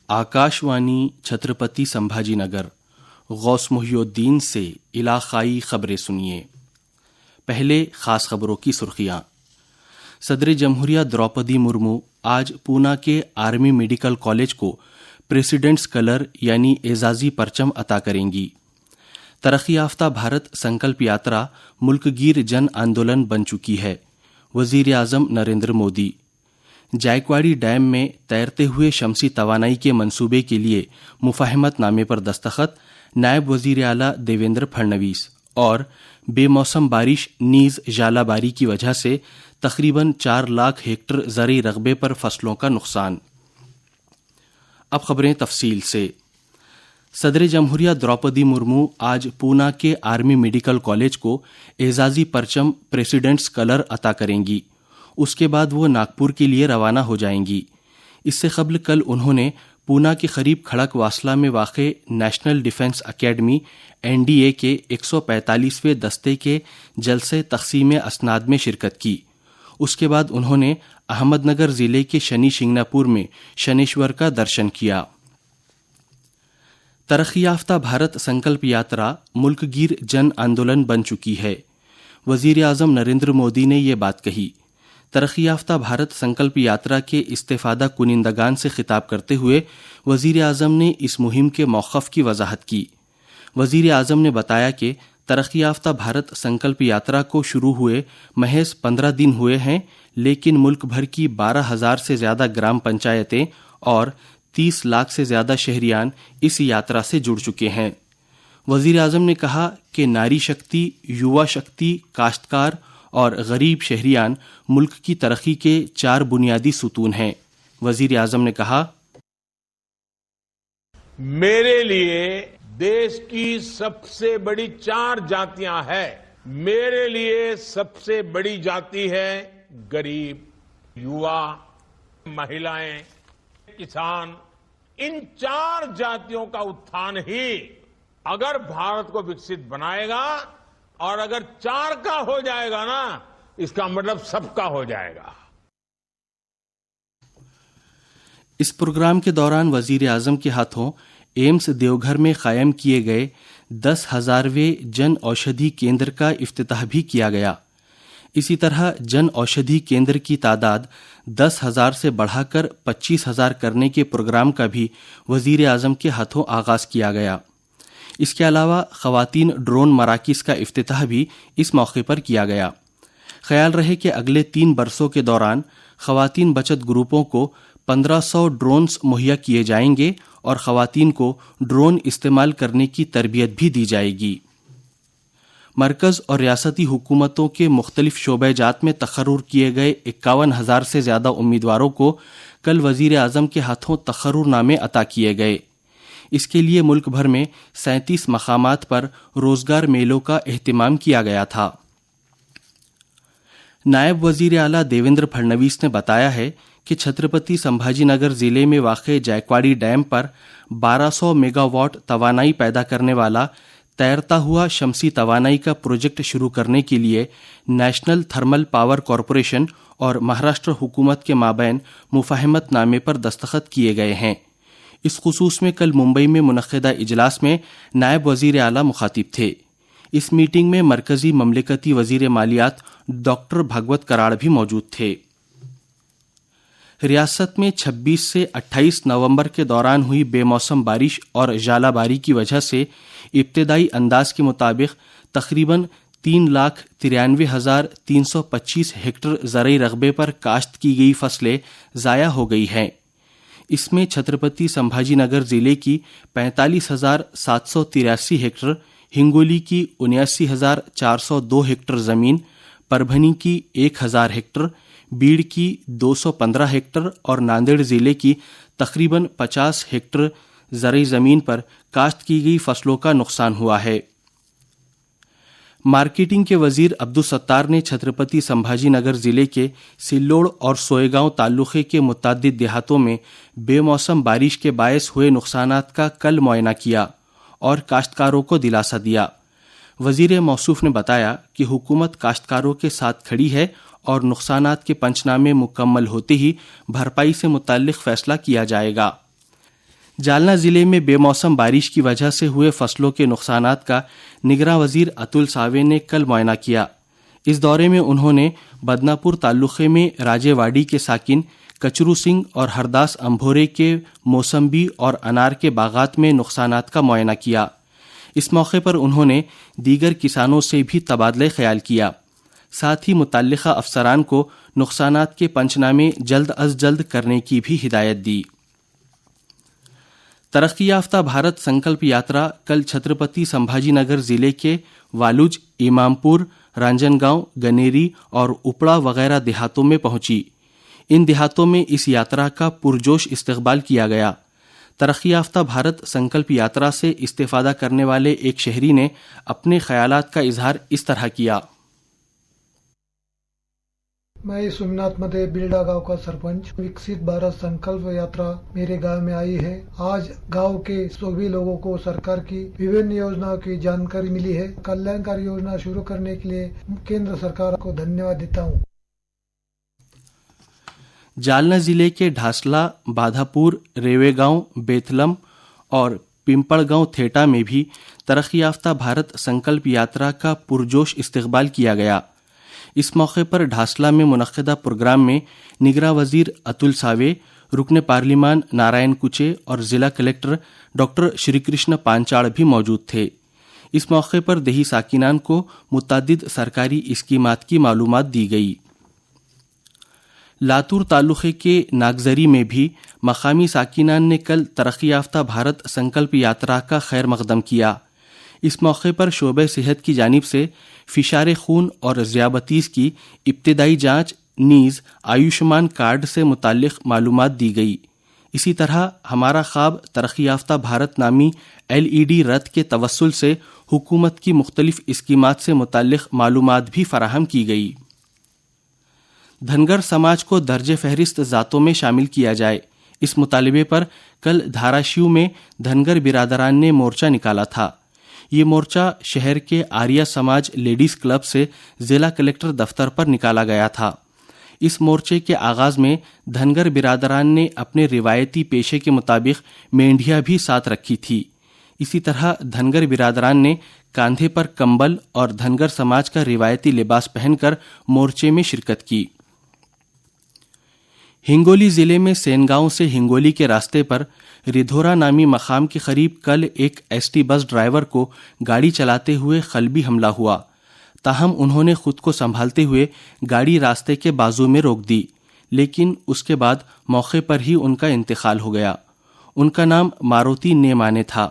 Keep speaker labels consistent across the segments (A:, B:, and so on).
A: आकाशवाणी छत्रपति संभाजी नगर गौस मुहियुद्दीन से इलाकाई खबरें सुनिए। पहले खास खबरों की सुर्खियां। सदर जमहूरिया द्रौपदी मुर्मू आज पूना के आर्मी मेडिकल कॉलेज को प्रेसिडेंट्स कलर यानी एजाजी परचम अता करेंगी। तरक्की याफ्ता भारत संकल्प यात्रा मुल्कगीर जन आंदोलन बन चुकी है। वजीर आजम नरेंद्र मोदी। जायकवाड़ी डैम में तैरते हुए शमसी तवानाई के मंसूबे के लिए मुफाहमत नामे पर दस्तखत नायब वजीर आला देवेंद्र फडणवीस। और बेमौसम बारिश नीज जालाबारी की वजह से तकरीबन 4 लाख हेक्टर ज़रई रकबे पर फसलों का नुकसान। अब खबरें तफसील से। सदर जमहूरिया द्रौपदी मुर्मू आज पूना के आर्मी मेडिकल कॉलेज को एजाजी परचम प्रेसिडेंट्स कलर अता करेंगी। उसके बाद वो नागपुर के लिए रवाना हो जाएंगी। इससे कबल कल उन्होंने पूना के करीब खड़क वासला में वाक़े नेशनल डिफेंस अकेडमी NDA के 145वें दस्ते के जलसे तक़सीम असनाद में शिरकत की। उसके बाद उन्होंने अहमदनगर ज़िले के शनि शिंगनापुर में शनेश्वर का दर्शन किया। तरक्की याफ्ता भारत संकल्प यात्रा मुल्कगीर जन आंदोलन बन चुकी है। वजीर आज़म नरेंद्र मोदी ने ये बात कही। तरक्की याफ्ता भारत संकल्प यात्रा के इस्तेफादा कुनिंदगान से खिताब करते हुए वजीर आज़म ने इस मुहिम के मौक़िफ़ की वजाहत की। वजीर आज़म ने बताया कि तरक्की याफ्ता भारत संकल्प यात्रा को शुरू हुए महज 15 दिन हुए हैं, लेकिन मुल्क भर की 12,000 से ज़्यादा ग्राम पंचायतें और 30 लाख से ज़्यादा शहरियान इस यात्रा से जुड़ चुके हैं। वजीर आज़म ने कहा कि नारी शक्ति, युवा शक्ति, काश्तकार और गरीब शहरियान मुल्क की तरक्की के 4 बुनियादी सुतून हैं। वजीर आज़म ने कहा,
B: मेरे लिए देश की सबसे बड़ी 4 जातियां हैं। मेरे लिए सबसे बड़ी जाति है गरीब, युवा, महिलाएं, किसान। इन 4 जातियों का उत्थान ही अगर भारत को विकसित बनाएगा, और अगर 4 का हो जाएगा ना, इसका मतलब सबका हो जाएगा।
A: इस प्रोग्राम के दौरान वजीर आज़म के हाथों एम्स देवघर में कायम किए गए 10,000वें जन औषधि केंद्र का इफ्तिताह भी किया गया। इसी तरह जन औषधि केंद्र की तादाद 10,000 से बढ़ाकर 25,000 करने के प्रोग्राम का भी वजीर आज़म के हाथों आगाज़ किया गया। इसके अलावा ख़वातीन ड्रोन मराकिज़ का इफ्तिताह भी इस मौके पर किया गया। ख्याल रहे कि अगले 3 बरसों के दौरान ख़वातीन बचत ग्रुपों को 1500 ड्रोन्स मुहैया किए जाएंगे और ख़वातीन को ड्रोन इस्तेमाल करने की तरबियत भी दी जाएगी। मरकज़ और रियासती हुकूमतों के मुख्तलिफ शोबे-जात में तक़र्रुर किए गए 51,000 से ज़्यादा उम्मीदवारों को कल वज़ीर आज़म के हाथों तक़र्रुरनामे अता किए गए। इसके लिए मुल्क भर में 37 मकामात पर रोज़गार मेलों का एहतिमाम किया गया था। नायब वज़ीर आला देवेंद्र फडणवीस ने बताया है कि छत्रपति संभाजी नगर ज़िले में वाक़े जायकवाड़ी डैम पर 1200 मेगावाट तवानाई पैदा करने वाला तैरता हुआ शमसी तवानाई का प्रोजेक्ट शुरू करने के लिए नेशनल थर्मल पावर कॉरपोरेशन और महाराष्ट्र हुकूमत के माबैन मुफाहमत नामे पर दस्तखत किए गए हैं। इस खुसूस में कल मुंबई में मुनक़्क़िदा इजलास में नायब वज़ीर आला मुखातिब थे। इस मीटिंग में मरकज़ी ममलिकती वज़ीर मालियात डॉक्टर भागवत कराड़ भी मौजूद थे। रियासत में 26 से 28 नवंबर के दौरान हुई बेमौसम बारिश और जालाबारी की वजह से इब्तदाई अंदाज के मुताबिक तकरीबन 3,93,325 हेक्टर ज़रई रकबे पर काश्त की गई फसलें ज़ाया हो गई हैं। इसमें छत्रपति संभाजी नगर ज़िले की 45,783 हेक्टर, हिंगोली की 79,402 हेक्टर ज़मीन, परभनी की 1,000 हेक्टर, बीड़ की 215 हेक्टर और नांदेड़ ज़िले की तकरीबन 50 हेक्टर ज़रई ज़मीन पर काश्त की गई फसलों का नुकसान हुआ है। मार्केटिंग के वजीर अब्दुल सत्तार ने छत्रपति संभाजी नगर ज़िले के सिल्लोड़ और सोएगांव तालुक़े के मुतअद्दिद देहातों में बेमौसम बारिश के बायस हुए नुकसानात का कल मुआयना किया और काश्तकारों को दिलासा दिया। वजीर मौसूफ ने बताया कि हुकूमत काश्तकारों के साथ खड़ी है और नुकसानात के पंचनामे मुकम्मल होते ही भरपाई से मुताल्लिक़ फैसला किया जाएगा। جالنا ضلع میں بے موسم بارش کی وجہ سے ہوئے فصلوں کے نقصانات کا نگراں وزیر اتل ساوے نے کل معائنہ کیا۔ اس دورے میں انہوں نے بدناپور تعلقے میں راجے واڑی کے ساکن کچرو سنگھ اور ہرداس امبھورے کے موسمبی اور انار کے باغات میں نقصانات کا معائنہ کیا۔ اس موقع پر انہوں نے دیگر کسانوں سے بھی تبادلہ خیال کیا، ساتھ ہی متعلقہ افسران کو نقصانات کے پنچنامے جلد از جلد کرنے کی بھی ہدایت دی۔ ترقی یافتہ بھارت سنکلپ یاترا کل چھترپتی سمبھاجی نگر ضلع کے والوج، امام پور، رانجن گاؤں، گنیری اور اپڑا وغیرہ دیہاتوں میں پہنچی۔ ان دیہاتوں میں اس یاترا کا پرجوش استقبال کیا گیا۔ ترقی یافتہ بھارت سنکلپ یاترا سے استفادہ کرنے والے ایک شہری نے اپنے خیالات کا اظہار اس طرح کیا۔
C: میں سومناتھ مدھے بیلڈا گاؤں کا سرپنچ۔ وکست بھارت سنکلپ یاترا میرے گاؤں میں آئی ہے۔ آج گاؤں کے سبھی لوگوں کو سرکار کی وبھن یوجناؤں کی جانکاری ملی ہے۔ کلیانکاری یوجنا شروع کرنے کے لیے کیندر سرکار کو دھنیہ دیتا ہوں۔
A: جالنا ضلع کے ڈھاسلا، بادھاپور، ریوے گاؤں، بیتلم اور پمپڑ گاؤں تھیٹا میں بھی ترقی یافتہ بھارت سنکلپ یاترا کا پرجوش استقبال کیا گیا۔ اس موقع پر ڈھاسلا میں منعقدہ پروگرام میں نگراں وزیر اتل ساوے، رکن پارلیمان نارائن کچے اور ضلع کلکٹر ڈاکٹر شری کرشن پانچاڑ بھی موجود تھے۔ اس موقع پر دیہی ساکنان کو متعدد سرکاری اسکیمات کی معلومات دی گئی۔ لاتور تعلقے کے ناگزری میں بھی مقامی ساکنان نے کل ترقی یافتہ بھارت سنکلپ یاترا کا خیر مقدم کیا۔ اس موقع پر شعبہ صحت کی جانب سے فشار خون اور ذیابیطس کی ابتدائی جانچ نیز آیوشمان کارڈ سے متعلق معلومات دی گئی۔ اسی طرح ہمارا خواب ترقی یافتہ بھارت نامی LED رتھ کے توسل سے حکومت کی مختلف اسکیمات سے متعلق معلومات بھی فراہم کی گئی۔ دھنگر سماج کو درجہ فہرست ذاتوں میں شامل کیا جائے، اس مطالبے پر کل دھاراشیو میں دھنگر برادران نے مورچہ نکالا تھا۔ یہ مورچہ شہر کے آریہ سماج لیڈیز کلب سے ضلع کلکٹر دفتر پر نکالا گیا تھا۔ اس مورچے کے آغاز میں دھنگر برادران نے اپنے روایتی پیشے کے مطابق مینڈیا بھی ساتھ رکھی تھی۔ اسی طرح دھنگر برادران نے کاندھے پر کمبل اور دھنگر سماج کا روایتی لباس پہن کر مورچے میں شرکت کی۔ ہنگولی ضلع میں سین گاؤں سے ہنگولی کے راستے پر ردھورا نامی مقام کے قریب کل ایک ST بس ڈرائیور کو گاڑی چلاتے ہوئے قلبی حملہ ہوا، تاہم انہوں نے خود کو سنبھالتے ہوئے گاڑی راستے کے بازو میں روک دی، لیکن اس کے بعد موقع پر ہی ان کا انتقال ہو گیا۔ ان کا نام ماروتی نیمانے تھا۔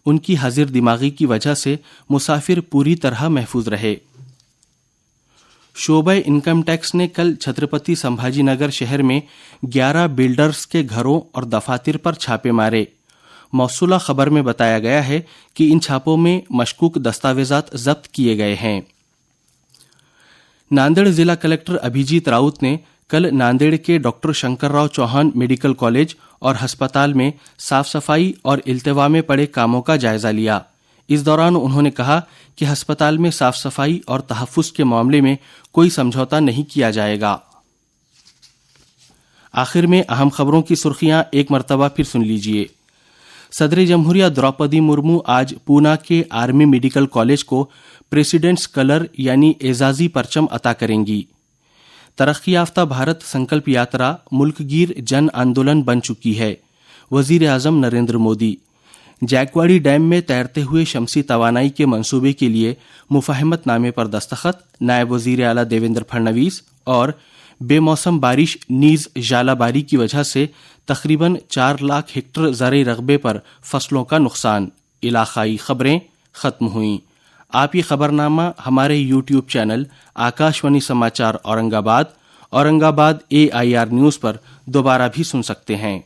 A: ان کی حاضر دماغی کی وجہ سے مسافر پوری طرح محفوظ رہے۔ شعبہ انکم ٹیکس نے کل چھترپتی سمبھاجی نگر شہر میں 11 بلڈرز کے گھروں اور دفاتر پر چھاپے مارے۔ موصولہ خبر میں بتایا گیا ہے کہ ان چھاپوں میں مشکوک دستاویزات ضبط کیے گئے ہیں۔ ناندیڑ ضلع کلکٹر ابھیجیت راؤت نے کل ناندیڑ کے doctor Shankar Rao Chauhan medical college اور ہسپتال میں صاف صفائی اور التوا میں پڑے کاموں کا جائزہ لیا۔ اس دوران انہوں نے کہا کہ ہسپتال میں صاف صفائی اور تحفظ کے معاملے میں کوئی سمجھوتا نہیں کیا جائے گا۔ آخر میں اہم خبروں کی سرخیاں ایک مرتبہ پھر سن لیجیے۔ صدر جمہوریہ دروپدی مرمو آج پونا کے آرمی میڈیکل کالج کو پریسیڈنٹس کلر یعنی اعزازی پرچم عطا کریں گی۔ ترقی یافتہ بھارت سنکلپ یاترا ملک گیر جن آندولن بن چکی ہے، وزیر اعظم نریندر مودی۔ جیکواڑی ڈیم میں تیرتے ہوئے شمسی توانائی کے منصوبے کے لیے مفاہمت نامے پر دستخط، نائب وزیر اعلیٰ دیویندر پھڑنویس۔ اور بے موسم بارش نیز ژالہ باری کی وجہ سے تقریباً 4 لاکھ ہیکٹر زرعی رقبے پر فصلوں کا نقصان۔ علاقائی خبریں ختم ہوئیں۔ آپ یہ خبرنامہ ہمارے YouTube چینل آکاشوانی سماچار اورنگ آباد AIR نیوز پر دوبارہ بھی سن سکتے ہیں۔